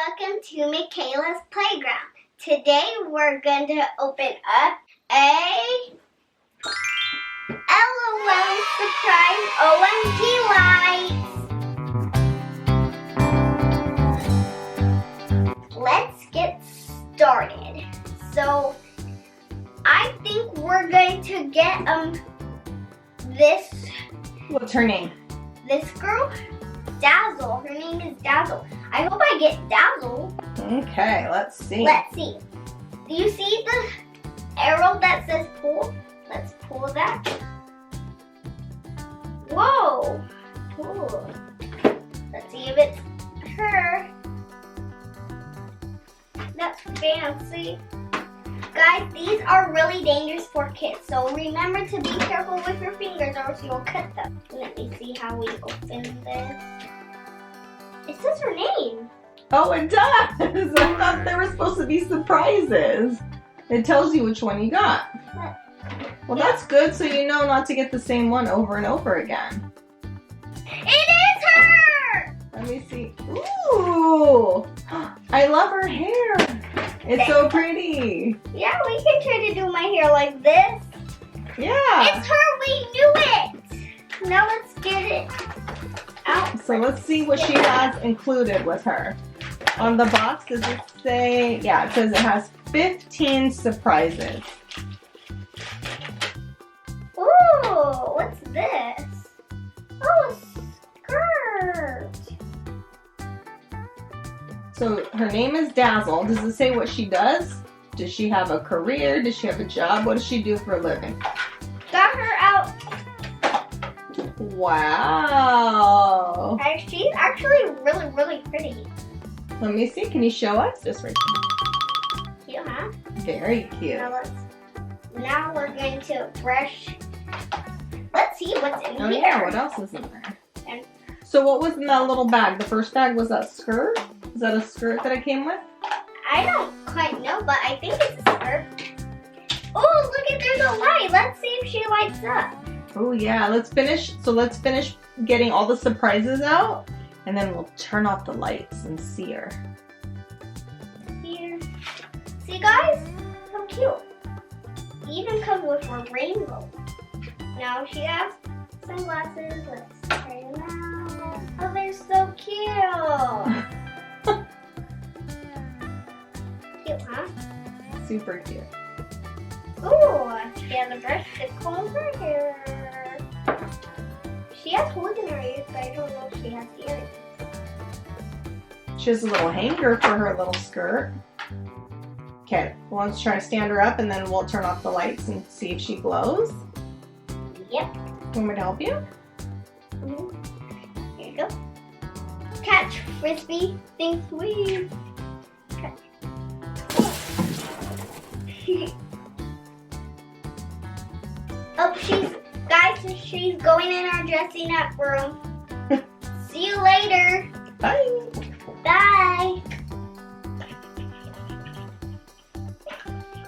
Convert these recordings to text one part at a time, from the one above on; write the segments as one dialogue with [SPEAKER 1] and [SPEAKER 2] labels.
[SPEAKER 1] welcome to Makayla's Playground. Today we're going to open up a LOL surprise OMG Lights. Let's get started. So I think we're going to get this.
[SPEAKER 2] What's her name?
[SPEAKER 1] This girl, Dazzle. Her name is Dazzle. I hope I get Dazzle.
[SPEAKER 2] Okay, let's see.
[SPEAKER 1] Let's see. Do you see the arrow that says pull? Let's pull that. Whoa. Cool. Let's see if it's her. That's fancy. Guys, these are really dangerous for kids, so remember to be careful with your fingers or else you'll cut them. Let me see how we open this. It says her name.
[SPEAKER 2] Oh, it does! I thought there were supposed to be surprises. It tells you which one you got. Well, that's good, so you know not to get the same one over and over again.
[SPEAKER 1] It is her!
[SPEAKER 2] Let me see. Ooh! I love her hair. It's so pretty.
[SPEAKER 1] Yeah, we can try to do my hair like this.
[SPEAKER 2] Yeah.
[SPEAKER 1] It's her, we knew it. Now let's get it out.
[SPEAKER 2] So let's see what she has included with her. On the box, does it say, yeah, it says it has 15 surprises.
[SPEAKER 1] Ooh, what's this? Oh, a skirt.
[SPEAKER 2] So her name is Dazzle. Does it say what she does? Does she have a career? Does she have a job? What does she do for a living?
[SPEAKER 1] Got her out.
[SPEAKER 2] Wow.
[SPEAKER 1] She's actually really, really pretty.
[SPEAKER 2] Let me see. Can you show us? Just right
[SPEAKER 1] Cute, huh?
[SPEAKER 2] Very cute.
[SPEAKER 1] Now we're going to brush. Let's see what's in
[SPEAKER 2] Oh
[SPEAKER 1] here.
[SPEAKER 2] yeah, what else is in there?
[SPEAKER 1] And
[SPEAKER 2] so what was in that little bag? The first bag was that skirt? Is that a skirt that it came with?
[SPEAKER 1] I don't quite know, but I think it's a skirt. Oh, look at there's a light. Let's see if she lights up.
[SPEAKER 2] Oh yeah, let's finish getting all the surprises out, and then we'll turn off the lights and see her.
[SPEAKER 1] Here. See guys? How cute. It even comes with a rainbow. Now she has sunglasses. Let's try them out. Oh, they're so cute. Cute, huh?
[SPEAKER 2] Super cute.
[SPEAKER 1] Ooh, she has a brush to comb her hair. She has holes in her ears, but I don't know if she has earrings.
[SPEAKER 2] She has a little hanger for her little skirt. Okay, let's try to stand her up and then we'll turn off the lights and see if she glows.
[SPEAKER 1] Yep.
[SPEAKER 2] Want me to help you?
[SPEAKER 1] Here you go. Catch, frisbee, think, weave. Catch. Oh, she's going in our dressing up room. See you later.
[SPEAKER 2] Bye.
[SPEAKER 1] Bye.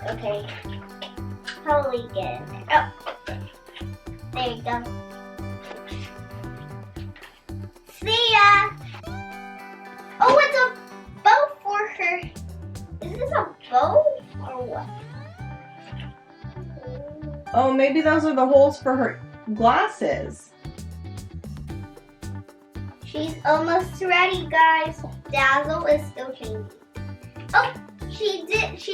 [SPEAKER 1] Okay. How do we get in there? Oh, there you go. See ya. Oh, it's a bow for her. Is this a bow or what?
[SPEAKER 2] Oh, maybe those are the holes for her glasses.
[SPEAKER 1] She's almost ready, guys. Dazzle is still changing. Oh, she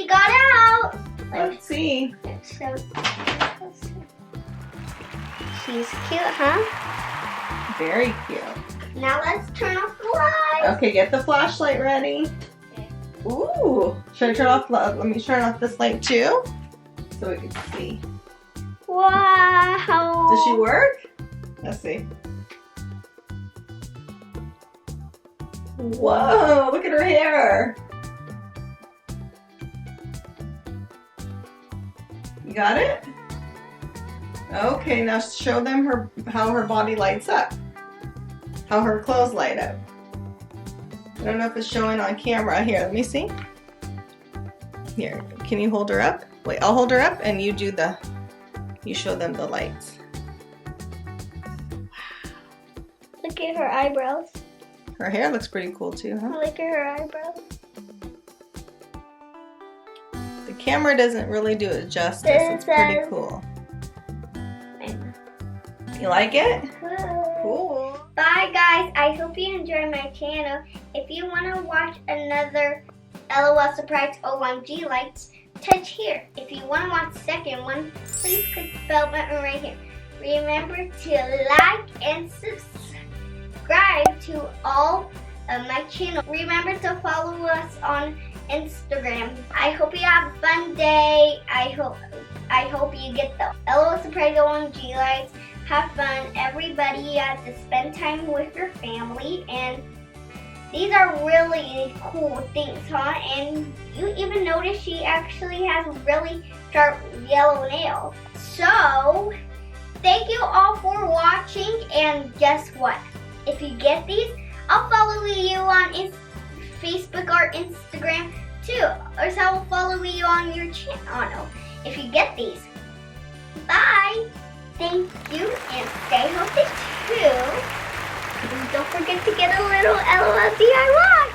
[SPEAKER 1] got out.
[SPEAKER 2] Let's see.
[SPEAKER 1] She's cute, huh?
[SPEAKER 2] Very cute.
[SPEAKER 1] Now let's turn off the lights.
[SPEAKER 2] Okay, get the flashlight ready. Ooh. Should I turn off, let me turn off this light too? So we can see.
[SPEAKER 1] Wow.
[SPEAKER 2] Does she work? Let's see. Whoa, look at her hair. You got it? Okay, now show them how her body lights up. How her clothes light up. I don't know if it's showing on camera. Here, let me see. Here, can you hold her up? Wait, I'll hold her up and you show them the lights.
[SPEAKER 1] Look at her eyebrows.
[SPEAKER 2] Her hair looks pretty cool too, huh?
[SPEAKER 1] Look at her eyebrows.
[SPEAKER 2] The camera doesn't really do it justice. It's pretty cool. You like it? Cool.
[SPEAKER 1] Bye guys, I hope you enjoy my channel. If you want to watch another LOL Surprise Omg Lights, touch here. If you want to watch the second one, please click the bell button right here. Remember to like and subscribe to all of my channel. Remember to follow us on Instagram. I hope you have a fun day. I hope you get the LOL Surprise Omg Lights. Have fun. Everybody has to spend time with your family, and these are really cool things, huh? And you even notice she actually has really sharp yellow nails. So, thank you all for watching, and guess what? If you get these, I'll follow you on Facebook or Instagram too, or so I'll follow you on your channel if you get these. Bye! Thank you, and stay healthy too. And don't forget to get a little LOL DIY.